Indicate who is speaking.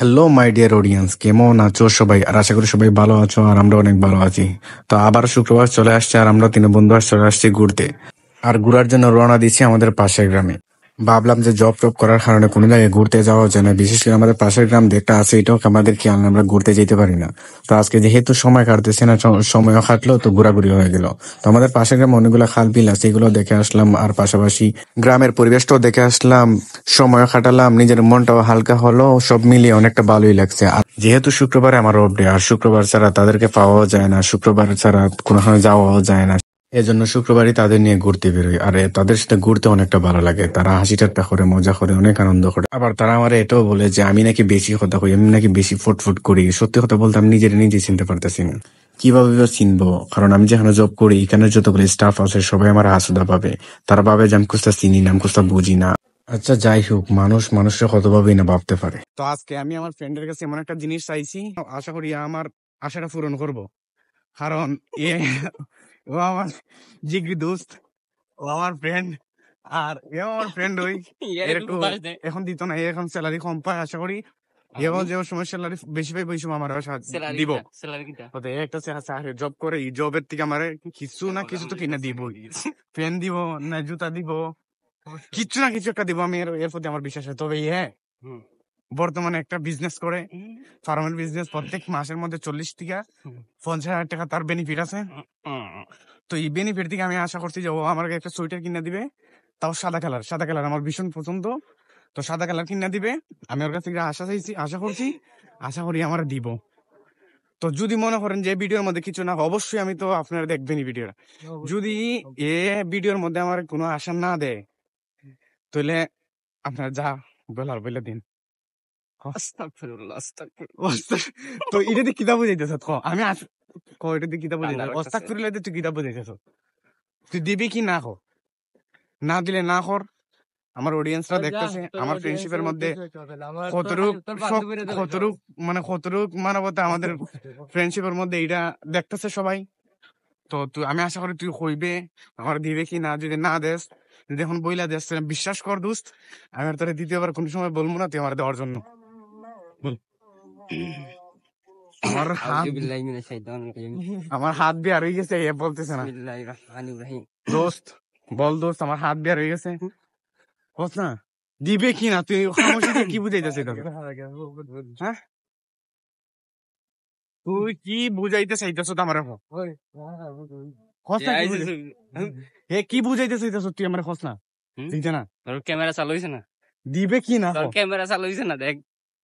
Speaker 1: Hello my dear audience, কেমন আছো সবাই? আর আশা করি সবাই ভালো আছো, আর আমরা অনেক ভালো আছি। তো আবার শুক্রবার চলে আসছে, আর আমরা তিন বন্ধু আর চলে আসছি ঘুরতে। আর ঘুরার জন্য রওনা দিচ্ছি আমাদের পাশের গ্রামে। ভাবলাম যে জব টপ করার কারণে কোনো জায়গায় ঘুরতে যাওয়া যায় না, বিশেষ করে আমাদের পাশের গ্রাম যেটা আছে এটাও আমাদের খেয়াল নেই, আমরা ঘুরতে যেতে পারি না। তো আজকে যেহেতু সময় কাটতেছে না, সময়ও কাটলো, তো ঘোরাঘুরি হয়ে গেল। তো আমাদের পাশের গ্রামে অনেকগুলো খাল বিল আছে, এগুলো দেখে আসলাম, আর পাশাপাশি গ্রামের পরিবেশটাও দেখে আসলাম, সময় কাটালাম, নিজের মনটাও হালকা হলো, সব মিলিয়ে অনেকটা ভালোই লাগছে। আর যেহেতু শুক্রবারে আমার অফ ডে, আর শুক্রবার ছাড়া তাদেরকে পাওয়াও যায় না, শুক্রবার ছাড়া কোনো যাওয়াও যায় না, এজন্য শুক্রবারই তাদের নিয়ে ঘুরতে বেরোই। আর তাদের সাথে ঘুরতে অনেকটা ভালো লাগে, তারা হাসি ঠাট্টা করে, মজা করে, অনেক আনন্দ করে। আবার তারা আমার এটাও বলে যে আমি নাকি বেশি কথা কই, আমি নাকি বেশি ফুটফুট করি। সত্যি কথা বলতে আমি নিজে চিনতে পারতেছি না, কিভাবে বা চিনবো? কারণ আমি যেখানে জব করি এখানে যতগুলো স্টাফ আছে সবাই আমার হাসুদা পাবে, তারা ভাবে যে আমি কুস্তা চিনি না, আমি কুস্তা বুঝি না। আচ্ছা যাই হোক, মানুষের কতভাবেই না ভাবতে পারে। তো আজকে আমি আমার ফ্রেন্ডের কাছে এমন একটা জিনিস চাইছি, আশা করি আমার আশাটা পূরণ করব। কারণ এ ও আমার জিগরি দোস্ত, ও আমার ফ্রেন্ড, আর এও আমার ফ্রেন্ড। ওই এর একটু এখন দিত না, এখন স্যালারি কম পায়। আশা করি এও যে সময় স্যালারি বেশি পাই ওই সময় আমার দিব। তো এ একটা চাকরি জব করে, এই জবের থেকে আমার কিছু না কিছু তো কিনা দিব, পেন দিব না জুতা দিব, কিছু না কিছু একটা দিব। আমি এর প্রতি আমার বিশ্বাস আছে। তবে হ্যাঁ, বর্তমানে একটা বিজনেস করে, ফার্মের বিজনেস। প্রত্যেক মাসের মধ্যে 40 থেকে 50 হাজার টাকা তার বেনিফিট আছে। তো এই বেনিফিট থেকে আমি আশা করছি যে ও আমাকে একটা সোয়েটার কিনে দিবে, তাও সাদা কালার আমার ভীষণ পছন্দ। তো সাদা কালার কিনে দিবে, আমি ওর কাছ থেকে আশা করছি, আশা করি আমার দিব। তো যদি মনে করেন যে ভিডিওর মধ্যে কিছু না, অবশ্যই আমি তো আপনারা দেখবেনই ভিডিওটা। যদি এ ভিডিওর মধ্যে আমার কোনো আশা না দেয়, তাহলে আপনার যা বলার বলে দিন। তো এটা দিয়ে কিতাব বুঝাইতেছ? আমি এটা দিয়ে কিতাব বুঝাইতেছ, অস্তাক ফিরলে তুই কিতাব বুঝাইতেছ। তুই দিবি কি না কর, না দিলে না কর। আমার অডিয়েন্সরা দেখতেছে আমার ফ্রেন্ডশিপের মধ্যে কতটুক মানবতা আমাদের ফ্রেন্ডশিপের মধ্যে, এটা দেখতেছে সবাই। তো তুই, আমি আশা করি তুই কইবে আমার দিবে কি না। যদি না দেস, যদি এখন বইলা দেস, বিশ্বাস কর দোস্ত, আমি আর তোর দ্বিতীয়বার কোনো সময় বলবো না তুই আমার দেওয়ার জন্য। বল। আমার হাত বিয়ার হয়ে গেছে, এ বলতেছে না। দোস্ত বল, দোস্ত আমার হাত বিয়ার হয়ে গেছে, বস না দিবে কি না। তুই খামোশি কি বুঝাইতেছে? হ্যাঁ, তুই কি বুঝাইতে চাইতেছ আমার? কি বুঝাইতে চাইতেছ তুই আমার? খস না, ঠিক না?
Speaker 2: তোর ক্যামেরা চালু হইছে না?
Speaker 1: দিবে কি না?
Speaker 2: তোর ক্যামেরা চালু হইছে না? দেখ